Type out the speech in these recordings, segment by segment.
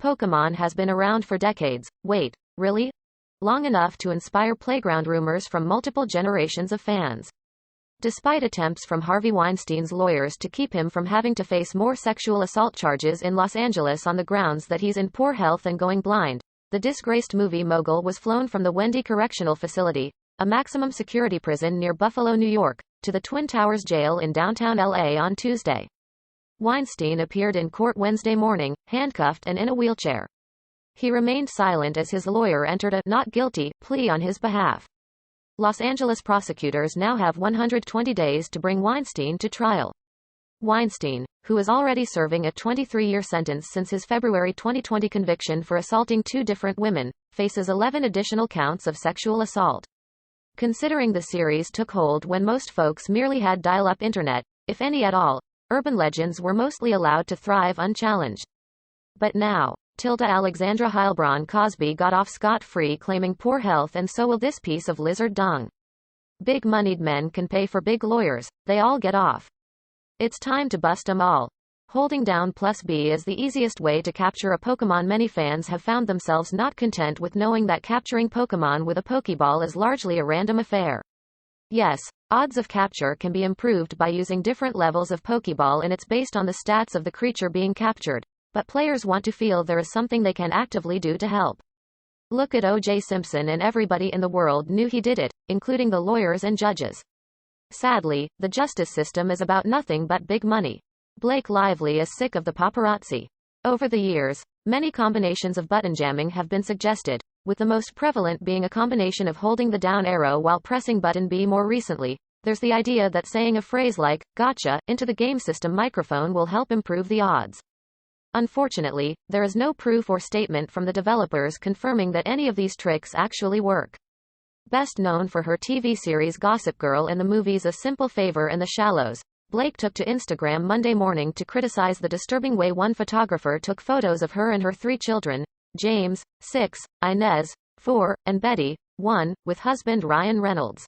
Pokémon has been around for decades. Wait, really? Long enough to inspire playground rumors from multiple generations of fans. Despite attempts from Harvey Weinstein's lawyers to keep him from having to face more sexual assault charges in Los Angeles on the grounds that he's in poor health and going blind, the disgraced movie mogul was flown from the Wende Correctional Facility, a maximum security prison near Buffalo, New York, to the Twin Towers jail in downtown LA on Tuesday. Weinstein appeared in court Wednesday morning, handcuffed and in a wheelchair. He remained silent as his lawyer entered a not guilty plea on his behalf. Los Angeles prosecutors now have 120 days to bring Weinstein to trial. Weinstein, who is already serving a 23-year sentence since his February 2020 conviction for assaulting 2 different women, faces 11 additional counts of sexual assault. Considering the series took hold when most folks merely had dial-up internet, if any at all, urban legends were mostly allowed to thrive unchallenged. But now, Alexandra Heilbronn Cosby got off scot-free claiming poor health, and so will this piece of lizard dung. Big-moneyed men can pay for big lawyers, they all get off. It's time to bust 'em all. Holding down +B is the easiest way to capture a Pokémon. Many fans have found themselves not content with knowing that capturing Pokémon with a Pokéball is largely a random affair. Yes, odds of capture can be improved by using different levels of Pokéball, and it's based on the stats of the creature being captured, but players want to feel there is something they can actively do to help. Look at O.J. Simpson, and everybody in the world knew he did it, including the lawyers and judges. Sadly, the justice system is about nothing but big money. Blake Lively is sick of the paparazzi. Over the years, many combinations of button jamming have been suggested, with the most prevalent being a combination of holding the down arrow while pressing button B. More recently, there's the idea that saying a phrase like, "gotcha," into the game system microphone will help improve the odds. Unfortunately, there is no proof or statement from the developers confirming that any of these tricks actually work. Best known for her TV series Gossip Girl and the movies A Simple Favor and The Shallows, Blake took to Instagram Monday morning to criticize the disturbing way one photographer took photos of her and her 3 children, James, 6, Inez, 4, and Betty, 1, with husband Ryan Reynolds.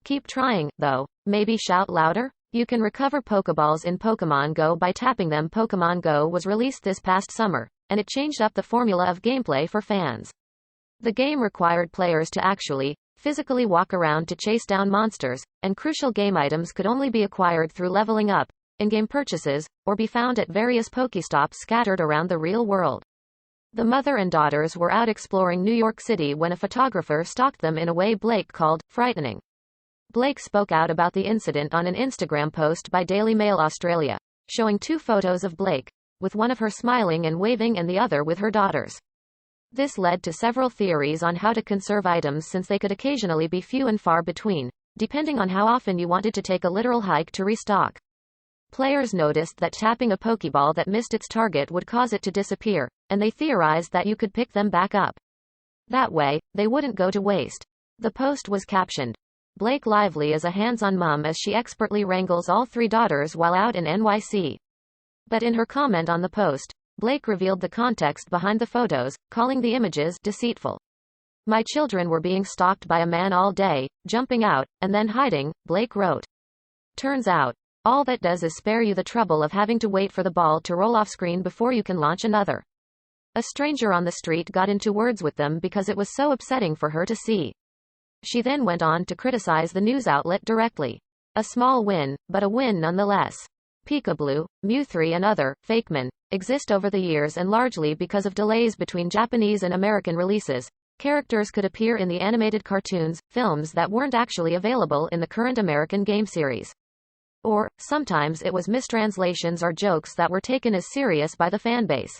Keep trying, though. Maybe shout louder? You can recover Pokeballs in Pokemon Go by tapping them. Pokemon Go was released this past summer, and it changed up the formula of gameplay for fans. The game required players to actually, physically walk around to chase down monsters, and crucial game items could only be acquired through leveling up, in-game purchases, or be found at various Pokestops scattered around the real world. The mother and daughters were out exploring New York City when a photographer stalked them in a way Blake called frightening. Blake spoke out about the incident on an Instagram post by Daily Mail Australia, showing 2 photos of Blake, with one of her smiling and waving and the other with her daughters. This led to several theories on how to conserve items, since they could occasionally be few and far between, depending on how often you wanted to take a literal hike to restock. Players noticed that tapping a Pokeball that missed its target would cause it to disappear, and they theorized that you could pick them back up. That way, they wouldn't go to waste. The post was captioned, "Blake Lively is a hands-on mom as she expertly wrangles all 3 daughters while out in NYC." But in her comment on the post, Blake revealed the context behind the photos, calling the images deceitful. "My children were being stalked by a man all day, jumping out, and then hiding," Blake wrote. "Turns out, all that does is spare you the trouble of having to wait for the ball to roll off screen before you can launch another." A stranger on the street got into words with them because it was so upsetting for her to see. She then went on to criticize the news outlet directly. A small win, but a win nonetheless. Peekaboo, Mew3 and other fakemen exist over the years, and largely because of delays between Japanese and American releases, characters could appear in the animated cartoons, films that weren't actually available in the current American game series. Or, sometimes it was mistranslations or jokes that were taken as serious by the fanbase.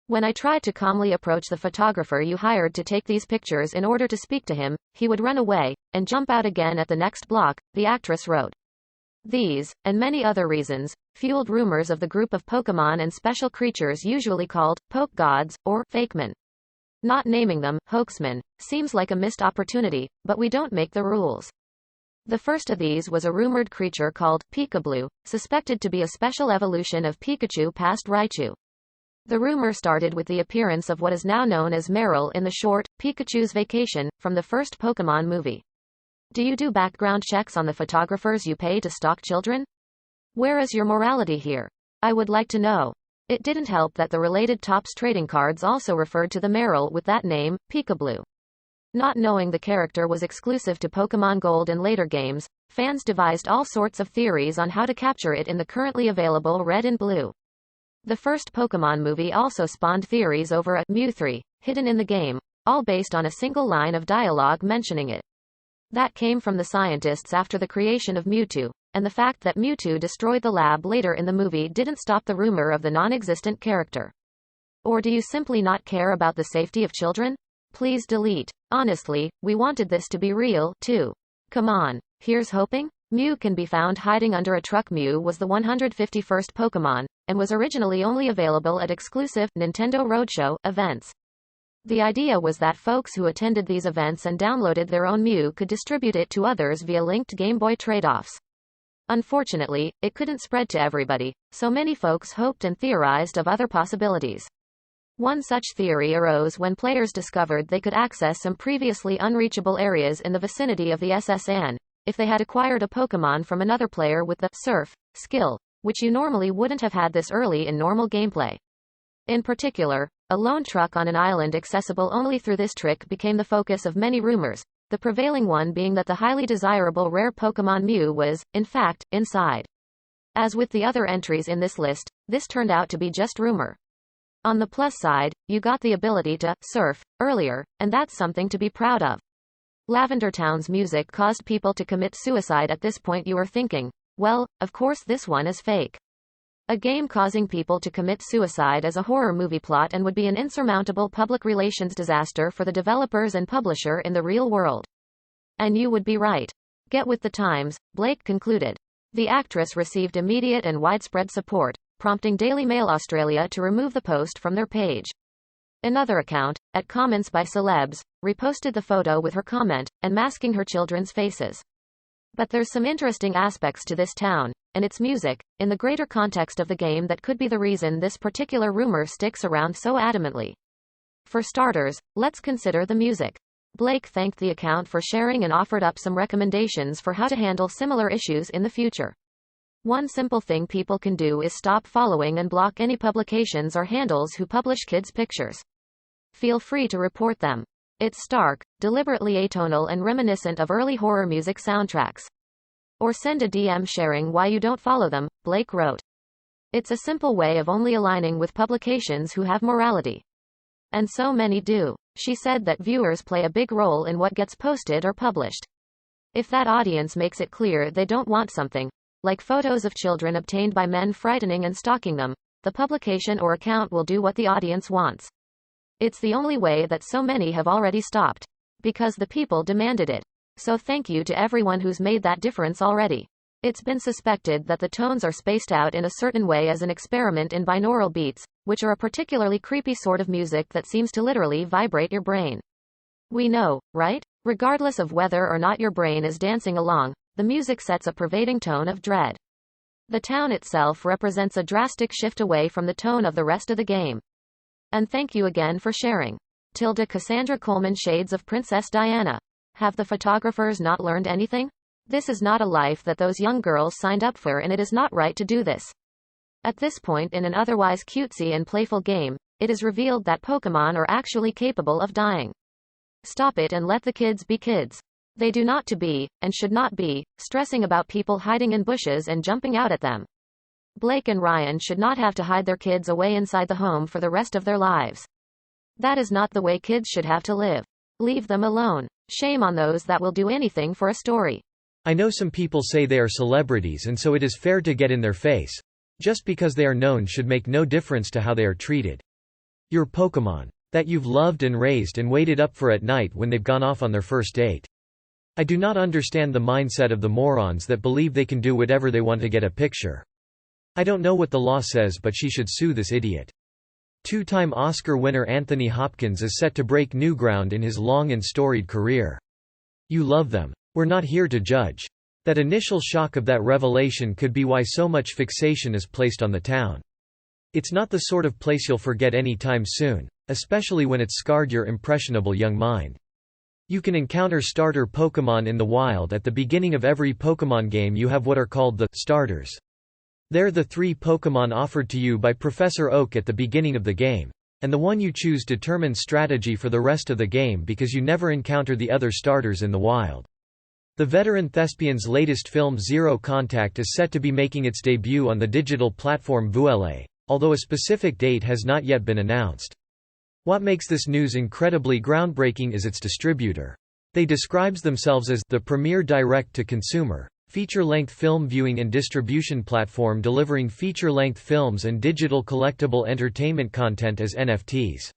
"When I tried to calmly approach the photographer you hired to take these pictures in order to speak to him, he would run away, and jump out again at the next block," the actress wrote. These, and many other reasons, fueled rumors of the group of Pokemon and special creatures usually called Poke Gods, or Fakemen. Not naming them hoaxmen seems like a missed opportunity, but we don't make the rules. The first of these was a rumored creature called Peekaboo, suspected to be a special evolution of Pikachu past Raichu. The rumor started with the appearance of what is now known as Meryl in the short, Pikachu's Vacation, from the first Pokemon movie. Do you do background checks on the photographers you pay to stalk children? Where is your morality here? I would like to know. It didn't help that the related Topps trading cards also referred to the Meryl with that name, Peekaboo. Not knowing the character was exclusive to Pokémon Gold and later games, fans devised all sorts of theories on how to capture it in the currently available Red and Blue. The first Pokémon movie also spawned theories over a Mew 3 hidden in the game, all based on a single line of dialogue mentioning it. That came from the scientists after the creation of Mewtwo, and the fact that Mewtwo destroyed the lab later in the movie didn't stop the rumor of the non-existent character. Or do you simply not care about the safety of children? Please delete. Honestly, we wanted this to be real, too. Come on. Here's hoping? Mew can be found hiding under a truck. Mew was the 151st Pokémon, and was originally only available at exclusive Nintendo Roadshow events. The idea was that folks who attended these events and downloaded their own Mew could distribute it to others via linked Game Boy trade-offs. Unfortunately, it couldn't spread to everybody, so many folks hoped and theorized of other possibilities. One such theory arose when players discovered they could access some previously unreachable areas in the vicinity of the SSN, if they had acquired a Pokémon from another player with the Surf skill, which you normally wouldn't have had this early in normal gameplay. In particular, a lone truck on an island accessible only through this trick became the focus of many rumors, the prevailing one being that the highly desirable rare Pokémon Mew was, in fact, inside. As with the other entries in this list, this turned out to be just rumor. On the plus side, you got the ability to surf earlier, and that's something to be proud of. Lavender Town's music caused people to commit suicide. At this point you are thinking, well, of course this one is fake. A game causing people to commit suicide is a horror movie plot and would be an insurmountable public relations disaster for the developers and publisher in the real world. And you would be right. Get with the times, Blake concluded. The actress received immediate and widespread support, prompting Daily Mail Australia to remove the post from their page. Another account, at Comments by Celebs, reposted the photo with her comment, and masking her children's faces. But there's some interesting aspects to this town, and its music, in the greater context of the game that could be the reason this particular rumor sticks around so adamantly. For starters, let's consider the music. Blake thanked the account for sharing and offered up some recommendations for how to handle similar issues in the future. One simple thing people can do is stop following and block any publications or handles who publish kids' pictures. Feel free to report them. It's stark, deliberately atonal and reminiscent of early horror music soundtracks. Or send a DM sharing why you don't follow them, Blake wrote. It's a simple way of only aligning with publications who have morality. And so many do. She said that viewers play a big role in what gets posted or published. If that audience makes it clear they don't want something, like photos of children obtained by men frightening and stalking them, the publication or account will do what the audience wants. It's the only way that so many have already stopped. Because the people demanded it. So thank you to everyone who's made that difference already. It's been suspected that the tones are spaced out in a certain way as an experiment in binaural beats, which are a particularly creepy sort of music that seems to literally vibrate your brain. We know, right? Regardless of whether or not your brain is dancing along, the music sets a pervading tone of dread. The town itself represents a drastic shift away from the tone of the rest of the game. And thank you again for sharing. Cassandra Coleman. Shades of Princess Diana. Have the photographers not learned anything? This is not a life that those young girls signed up for, and it is not right to do this. At this point in an otherwise cutesy and playful game, it is revealed that Pokémon are actually capable of dying. Stop it and let the kids be kids. They do not to be, and should not be, stressing about people hiding in bushes and jumping out at them. Blake and Ryan should not have to hide their kids away inside the home for the rest of their lives. That is not the way kids should have to live. Leave them alone. Shame on those that will do anything for a story. I know some people say they are celebrities and so it is fair to get in their face. Just because they are known should make no difference to how they are treated. Your Pokémon. That you've loved and raised and waited up for at night when they've gone off on their first date. I do not understand the mindset of the morons that believe they can do whatever they want to get a picture. I don't know what the law says, but she should sue this idiot. Two-time Oscar winner Anthony Hopkins is set to break new ground in his long and storied career. You love them. We're not here to judge. That initial shock of that revelation could be why so much fixation is placed on the town. It's not the sort of place you'll forget anytime soon, especially when it's scarred your impressionable young mind. You can encounter starter Pokémon in the wild. At the beginning of every Pokémon game you have what are called the starters. They're the 3 Pokémon offered to you by Professor Oak at the beginning of the game, and the one you choose determines strategy for the rest of the game because you never encounter the other starters in the wild. The veteran thespian's latest film Zero Contact is set to be making its debut on the digital platform Vuele, although a specific date has not yet been announced. What makes this news incredibly groundbreaking is its distributor. They describes themselves as the premier direct-to-consumer, feature-length film viewing and distribution platform delivering feature-length films and digital collectible entertainment content as NFTs.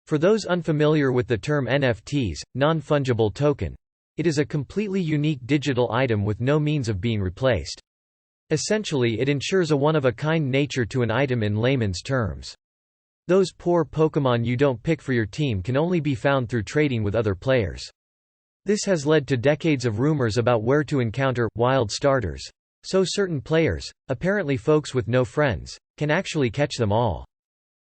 For those unfamiliar with the term NFTs, non-fungible token, it is a completely unique digital item with no means of being replaced. Essentially, it ensures a one-of-a-kind nature to an item in layman's terms. Those poor Pokémon you don't pick for your team can only be found through trading with other players. This has led to decades of rumors about where to encounter wild starters. So certain players, apparently folks with no friends, can actually catch them all.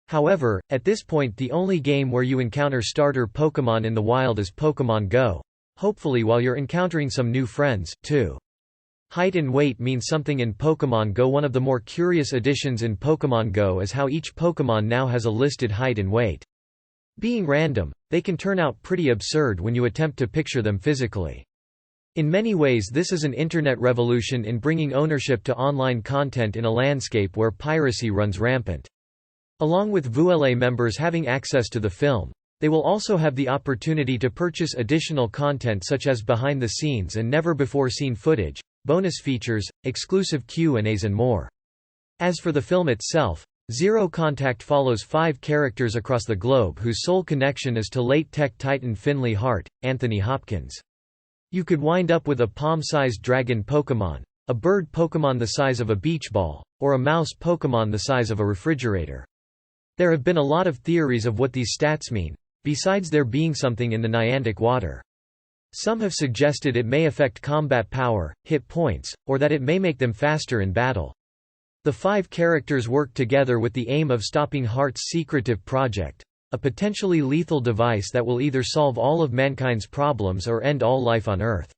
However, at this point the only game where you encounter starter Pokémon in the wild is Pokémon Go. Hopefully while you're encountering some new friends, too. Height and weight mean something in Pokémon Go. One of the more curious additions in Pokémon Go is how each Pokémon now has a listed height and weight. Being random, they can turn out pretty absurd when you attempt to picture them physically. In many ways this is an internet revolution in bringing ownership to online content in a landscape where piracy runs rampant. Along with Vuele members having access to the film, they will also have the opportunity to purchase additional content such as behind-the-scenes and never-before-seen footage, bonus features, exclusive Q&As and more. As for the film itself, Zero Contact follows 5 characters across the globe whose sole connection is to late tech titan Finley Hart, Anthony Hopkins. You could wind up with a palm-sized dragon Pokémon, a bird Pokémon the size of a beach ball, or a mouse Pokémon the size of a refrigerator. There have been a lot of theories of what these stats mean, besides there being something in the Niantic water. Some have suggested it may affect combat power, hit points, or that it may make them faster in battle. The 5 characters work together with the aim of stopping Heart's secretive project, a potentially lethal device that will either solve all of mankind's problems or end all life on Earth.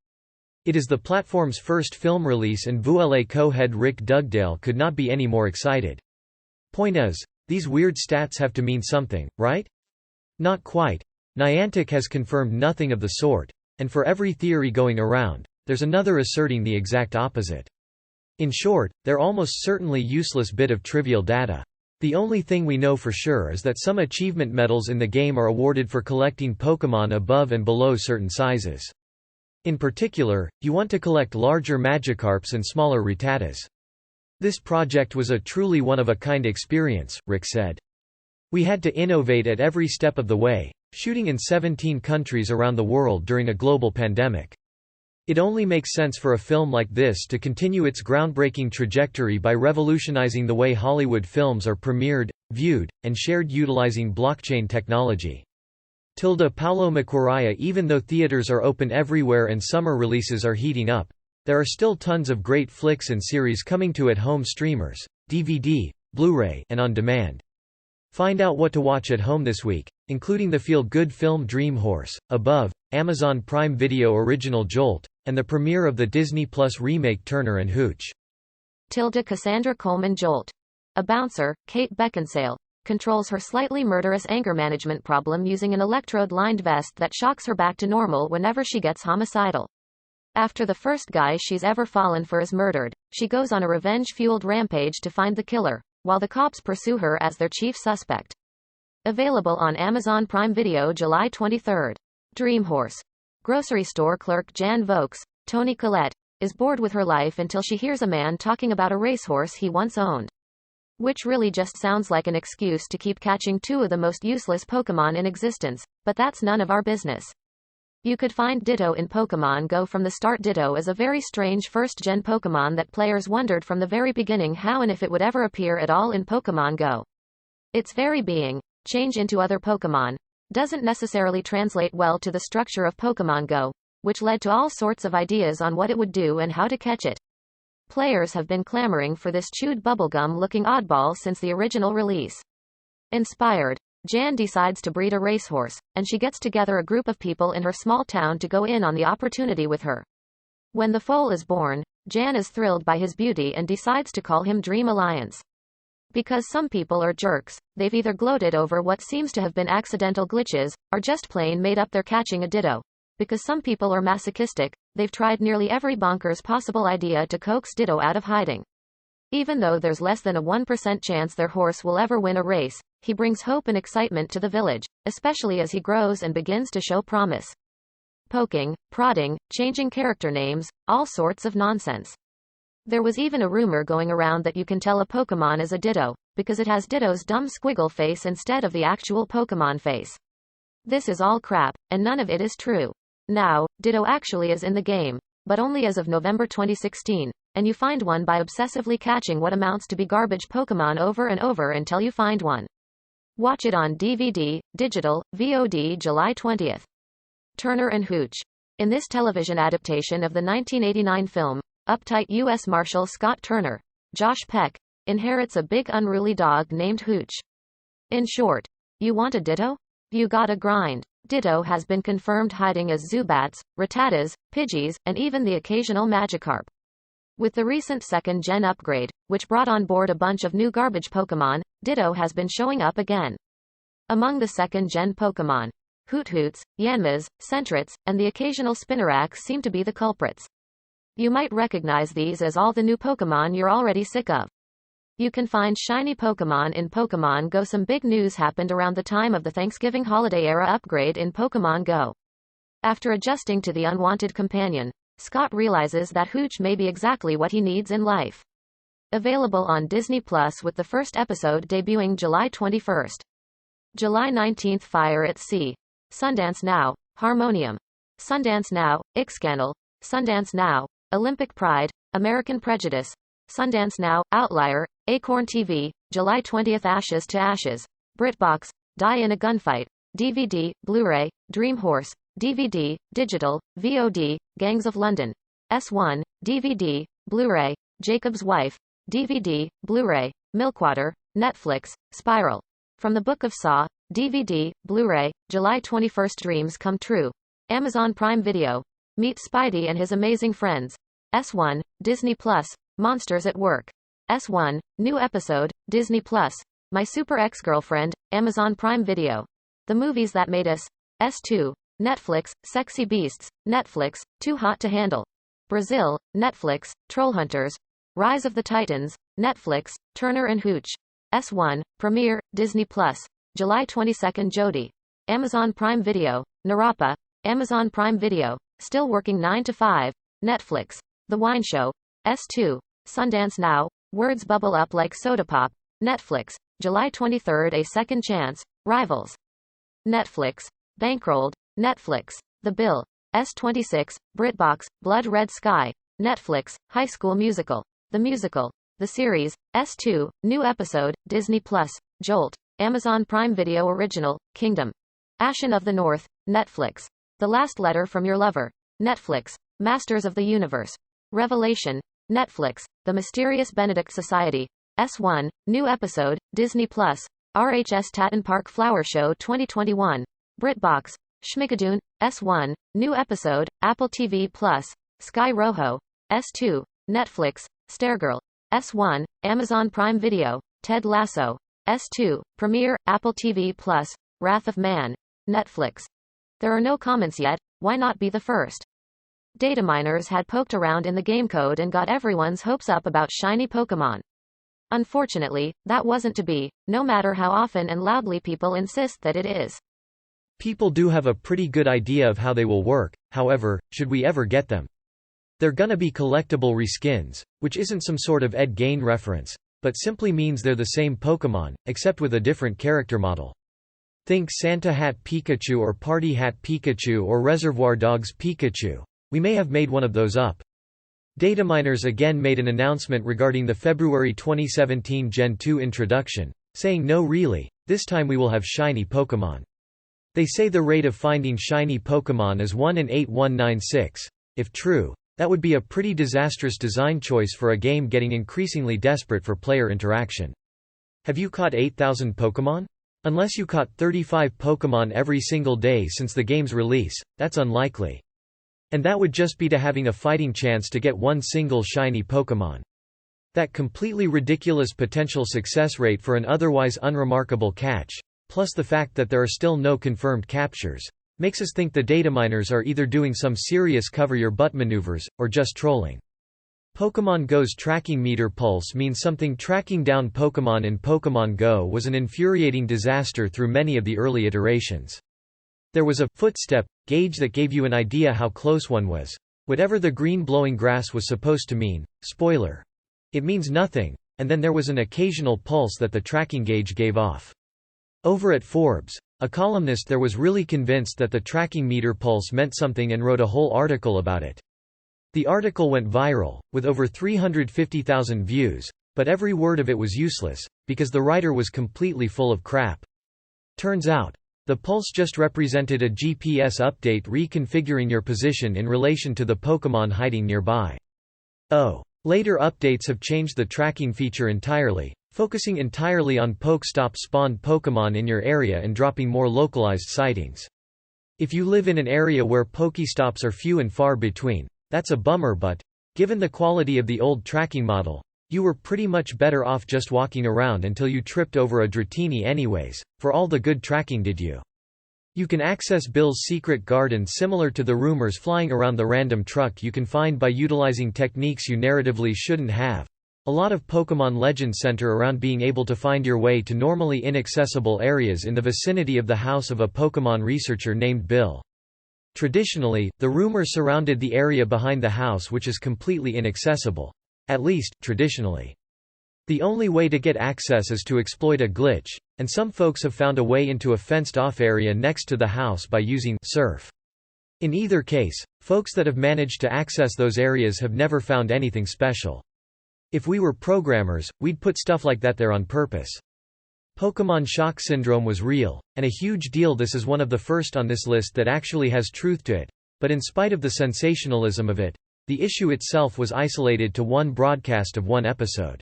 It is the platform's first film release and Vuele co-head Rick Dugdale could not be any more excited. Point is, these weird stats have to mean something, right? Not quite. Niantic has confirmed nothing of the sort, and for every theory going around, there's another asserting the exact opposite. In short, they're almost certainly useless bit of trivial data. The only thing we know for sure is that some achievement medals in the game are awarded for collecting Pokémon above and below certain sizes. In particular, you want to collect larger Magikarps and smaller Rattatas. This project was a truly one-of-a-kind experience, Rick said. We had to innovate at every step of the way, shooting in 17 countries around the world during a global pandemic. It only makes sense for a film like this to continue its groundbreaking trajectory by revolutionizing the way Hollywood films are premiered, viewed, and shared utilizing blockchain technology. Paulo Macquaria. Even though theaters are open everywhere and summer releases are heating up, there are still tons of great flicks and series coming to at-home streamers, DVD, Blu-ray, and on demand. Find out what to watch at home this week, including the feel-good film Dream Horse, Above, Amazon Prime Video original Jolt, and the premiere of the Disney Plus remake Turner and Hooch. Cassandra Coleman Jolt. A bouncer, Kate Beckinsale, controls her slightly murderous anger management problem using an electrode-lined vest that shocks her back to normal whenever she gets homicidal. After the first guy she's ever fallen for is murdered, she goes on a revenge-fueled rampage to find the killer, while the cops pursue her as their chief suspect. Available on Amazon Prime Video July 23. Dreamhorse. Grocery store clerk Jan Vokes, Toni Collette, is bored with her life until she hears a man talking about a racehorse he once owned. Which really just sounds like an excuse to keep catching 2 of the most useless Pokémon in existence, but that's none of our business. You could find Ditto in Pokémon Go from the start. Ditto is a very strange first-gen Pokémon that players wondered from the very beginning how and if it would ever appear at all in Pokémon Go. Its very being, change into other Pokémon, doesn't necessarily translate well to the structure of Pokémon Go, which led to all sorts of ideas on what it would do and how to catch it. Players have been clamoring for this chewed bubblegum-looking oddball since the original release. Inspired, Jan decides to breed a racehorse, and she gets together a group of people in her small town to go in on the opportunity with her. When the foal is born, Jan is thrilled by his beauty and decides to call him Dream Alliance. Because some people are jerks, they've either gloated over what seems to have been accidental glitches, or just plain made up they're catching a Ditto. Because some people are masochistic, they've tried nearly every bonkers possible idea to coax Ditto out of hiding. Even though there's less than a 1% chance their horse will ever win a race, he brings hope and excitement to the village, especially as he grows and begins to show promise. Poking, prodding, changing character names, all sorts of nonsense. There was even a rumor going around that you can tell a Pokemon is a Ditto, because it has Ditto's dumb squiggle face instead of the actual Pokemon face. This is all crap, and none of it is true. Now, Ditto actually is in the game, but only as of November 2016, and you find one by obsessively catching what amounts to be garbage Pokemon over and over until you find one. Watch it on DVD, digital, VOD July 20th. Turner and Hooch. In this television adaptation of the 1989 film, uptight U.S. Marshal Scott Turner, Josh Peck, inherits a big unruly dog named Hooch. In short, you want a Ditto? You gotta grind. Ditto has been confirmed hiding as Zubats, Rattatas, Pidgeys, and even the occasional Magikarp. With the recent second-gen upgrade, which brought on board a bunch of new garbage Pokemon, Ditto has been showing up again. Among the second-gen Pokemon, Hoothoots, Yanmas, Sentrets, and the occasional Spinnerack seem to be the culprits. You might recognize these as all the new Pokemon you're already sick of. You can find shiny Pokemon in Pokemon Go. Some big news happened around the time of the Thanksgiving holiday era upgrade in Pokemon Go. After adjusting to the unwanted companion, Scott realizes that Hooch may be exactly what he needs in life. Available on Disney Plus with the first episode debuting July 21st. July 19th. Fire at Sea. Sundance Now, Harmonium. Sundance Now, Ixcandal. Sundance Now, Olympic Pride, American Prejudice. Sundance Now, Outlier, Acorn TV, July 20th. Ashes to Ashes, BritBox, Die in a Gunfight, DVD, Blu-ray, Dream Horse, DVD, Digital, VOD, Gangs of London, S1, DVD, Blu-ray, Jacob's Wife, DVD, Blu-ray, Milkwater, Netflix, Spiral. From the Book of Saw, DVD, Blu-ray, July 21st. Dreams Come True, Amazon Prime Video. Meet Spidey and His Amazing Friends, S1, Disney Plus. Monsters at Work, S1, new episode, Disney Plus. My Super Ex-Girlfriend, Amazon Prime Video. The Movies That Made Us, S2, Netflix. Sexy Beasts, Netflix, Too Hot to Handle, Brazil, Netflix. Trollhunters, Rise of the Titans, Netflix. Turner and Hooch, S1, Premiere, Disney Plus. July 22nd. Jodie, Amazon Prime Video. Narapa, Amazon Prime Video. Still Working 9 to 5, Netflix. The Wine Show, S2, Sundance Now, Words Bubble Up Like Soda Pop, Netflix. July 23rd. A Second Chance, Rivals, Netflix. Bankrolled, Netflix. The Bill, S26, BritBox, Blood Red Sky, Netflix. High School Musical, The Musical, The Series, S2, new episode, Disney Plus. Jolt, Amazon Prime Video Original, Kingdom. Ashen of the North, Netflix. The Last Letter from Your Lover, Netflix. Masters of the Universe, Revelation, Netflix. The Mysterious Benedict Society, S1, new episode, Disney Plus. RHS Tatton Park Flower Show 2021, BritBox. Schmigadoon, S1, new episode, Apple TV Plus. Sky Rojo, S2, Netflix. Stairgirl, S1, Amazon Prime Video. Ted Lasso, S2, Premiere, Apple TV Plus. Wrath of Man, Netflix. There are no comments yet, why not be the first? Data miners had poked around in the game code and got everyone's hopes up about shiny Pokemon. Unfortunately, that wasn't to be, no matter how often and loudly people insist that it is. People do have a pretty good idea of how they will work, however, should we ever get them? They're gonna be collectible reskins, which isn't some sort of Ed Gein reference, but simply means they're the same Pokemon, except with a different character model. Think Santa Hat Pikachu or Party Hat Pikachu or Reservoir Dogs Pikachu. We may have made one of those up. Dataminers again made an announcement regarding the February 2017 Gen 2 introduction, saying no really, this time we will have shiny Pokemon. They say the rate of finding shiny Pokemon is 1 in 8196. If true, that would be a pretty disastrous design choice for a game getting increasingly desperate for player interaction. Have you caught 8,000 Pokemon? Unless you caught 35 Pokemon every single day since the game's release, that's unlikely. And that would just be to having a fighting chance to get one single shiny Pokémon. That completely ridiculous potential success rate for an otherwise unremarkable catch, plus the fact that there are still no confirmed captures, makes us think the data miners are either doing some serious cover-your-butt maneuvers, or just trolling. Pokémon Go's tracking meter pulse means something. Tracking down Pokémon in Pokémon Go was an infuriating disaster through many of the early iterations. There was a footstep gauge that gave you an idea how close one was. Whatever the green blowing grass was supposed to mean, spoiler. It means nothing, and then there was an occasional pulse that the tracking gauge gave off. Over at Forbes, a columnist there was really convinced that the tracking meter pulse meant something and wrote a whole article about it. The article went viral, with over 350,000 views, but every word of it was useless, because the writer was completely full of crap. Turns out, the pulse just represented a GPS update reconfiguring your position in relation to the Pokémon hiding nearby. Later updates have changed the tracking feature entirely, focusing entirely on Pokestop-spawned Pokémon in your area and dropping more localized sightings. If you live in an area where Pokestops are few and far between, that's a bummer, but, given the quality of the old tracking model, you were pretty much better off just walking around until you tripped over a Dratini anyways, for all the good tracking did you. You can access Bill's secret garden similar to the rumors flying around the random truck you can find by utilizing techniques you narratively shouldn't have. A lot of Pokémon legends center around being able to find your way to normally inaccessible areas in the vicinity of the house of a Pokémon researcher named Bill. Traditionally, the rumor surrounded the area behind the house, which is completely inaccessible. At least, traditionally. The only way to get access is to exploit a glitch, and some folks have found a way into a fenced-off area next to the house by using surf. In either case, folks that have managed to access those areas have never found anything special. If we were programmers, we'd put stuff like that there on purpose. Pokémon shock syndrome was real, and a huge deal. This is one of the first on this list that actually has truth to it, but in spite of the sensationalism of it, the issue itself was isolated to one broadcast of one episode.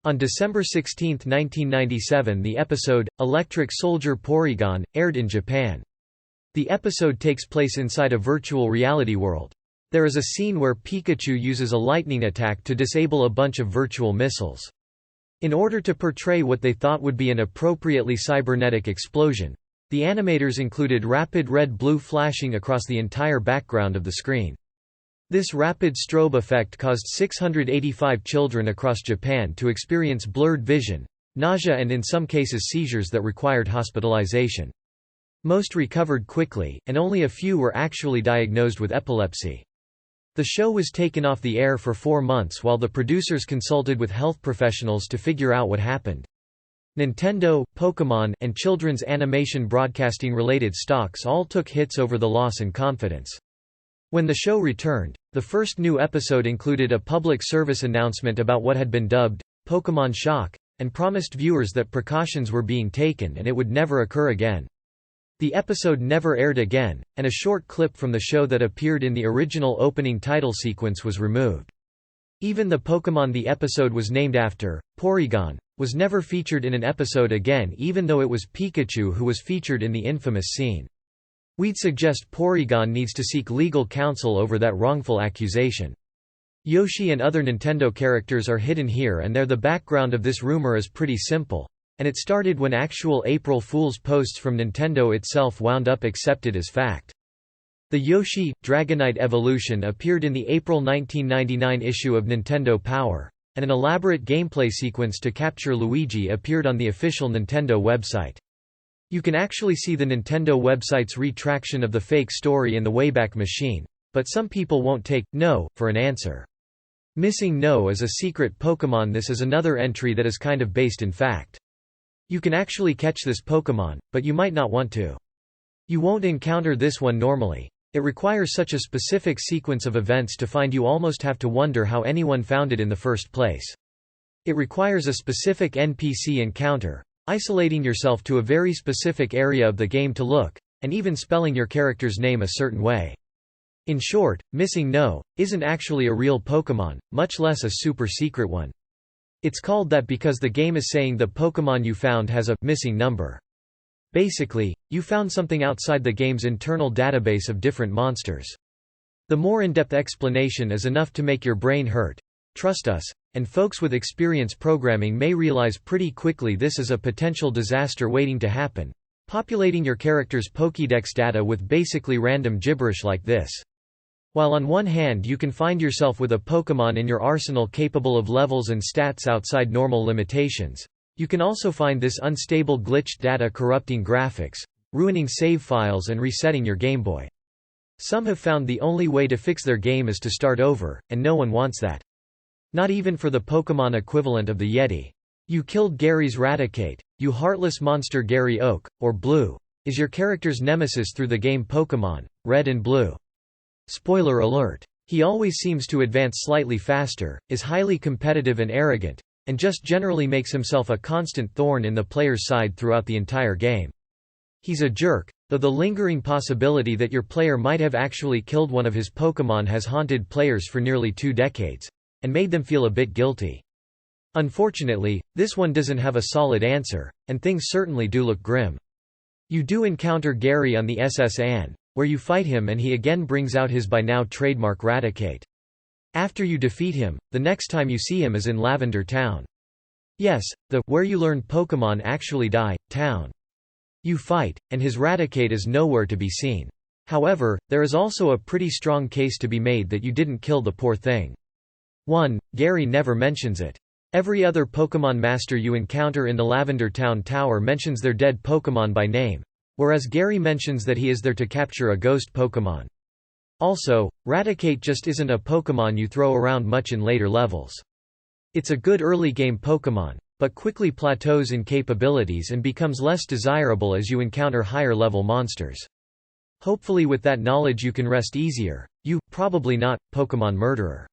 On December 16, 1997, the episode, Electric Soldier Porygon, aired in Japan. The episode takes place inside a virtual reality world. There is a scene where Pikachu uses a lightning attack to disable a bunch of virtual missiles. In order to portray what they thought would be an appropriately cybernetic explosion, the animators included rapid red-blue flashing across the entire background of the screen. This rapid strobe effect caused 685 children across Japan to experience blurred vision, nausea, and in some cases seizures that required hospitalization. Most recovered quickly, and only a few were actually diagnosed with epilepsy. The show was taken off the air for 4 months while the producers consulted with health professionals to figure out what happened. Nintendo, Pokémon, and children's animation broadcasting-related stocks all took hits over the loss in confidence. When the show returned, the first new episode included a public service announcement about what had been dubbed Pokémon Shock, and promised viewers that precautions were being taken and it would never occur again. The episode never aired again, and a short clip from the show that appeared in the original opening title sequence was removed. Even the Pokémon the episode was named after, Porygon, was never featured in an episode again, even though it was Pikachu who was featured in the infamous scene. We'd suggest Porygon needs to seek legal counsel over that wrongful accusation. Yoshi and other Nintendo characters are hidden here and there. The background of this rumor is pretty simple, and it started when actual April Fool's posts from Nintendo itself wound up accepted as fact. The Yoshi Dragonite evolution appeared in the April 1999 issue of Nintendo Power, and an elaborate gameplay sequence to capture Luigi appeared on the official Nintendo website. You can actually see the Nintendo website's retraction of the fake story in the Wayback Machine, but some people won't take "no" for an answer. Missing No is a secret Pokémon. This is another entry that is kind of based in fact. You can actually catch this Pokémon, but you might not want to. You won't encounter this one normally. It requires such a specific sequence of events to find you almost have to wonder how anyone found it in the first place. It requires a specific NPC encounter, isolating yourself to a very specific area of the game to look, and even spelling your character's name a certain way. In short, Missing No isn't actually a real Pokémon, much less a super secret one. It's called that because the game is saying the Pokémon you found has a missing number. Basically, you found something outside the game's internal database of different monsters. The more in-depth explanation is enough to make your brain hurt. Trust us, and folks with experience programming may realize pretty quickly this is a potential disaster waiting to happen, populating your character's Pokédex data with basically random gibberish like this. While on one hand you can find yourself with a Pokémon in your arsenal capable of levels and stats outside normal limitations, you can also find this unstable glitched data corrupting graphics, ruining save files and resetting your Game Boy. Some have found the only way to fix their game is to start over, and no one wants that. Not even for the Pokémon equivalent of the Yeti. You killed Gary's Raticate, you heartless monster. Gary Oak, or Blue, is your character's nemesis through the game Pokémon Red and Blue. Spoiler alert. He always seems to advance slightly faster, is highly competitive and arrogant, and just generally makes himself a constant thorn in the player's side throughout the entire game. He's a jerk, though the lingering possibility that your player might have actually killed one of his Pokémon has haunted players for nearly 2 decades, and made them feel a bit guilty. Unfortunately, this one doesn't have a solid answer, and things certainly do look grim. You do encounter Gary on the SS Anne, where you fight him and he again brings out his by now trademark Raticate. After you defeat him, the next time you see him is in Lavender Town. Yes, the where you learn Pokémon actually die town. You fight, and his Raticate is nowhere to be seen. However, there is also a pretty strong case to be made that you didn't kill the poor thing. 1. Gary never mentions it. Every other Pokémon master you encounter in the Lavender Town Tower mentions their dead Pokémon by name, whereas Gary mentions that he is there to capture a ghost Pokémon. Also, Raticate just isn't a Pokémon you throw around much in later levels. It's a good early game Pokémon, but quickly plateaus in capabilities and becomes less desirable as you encounter higher level monsters. Hopefully with that knowledge you can rest easier, you, probably not, Pokémon murderer.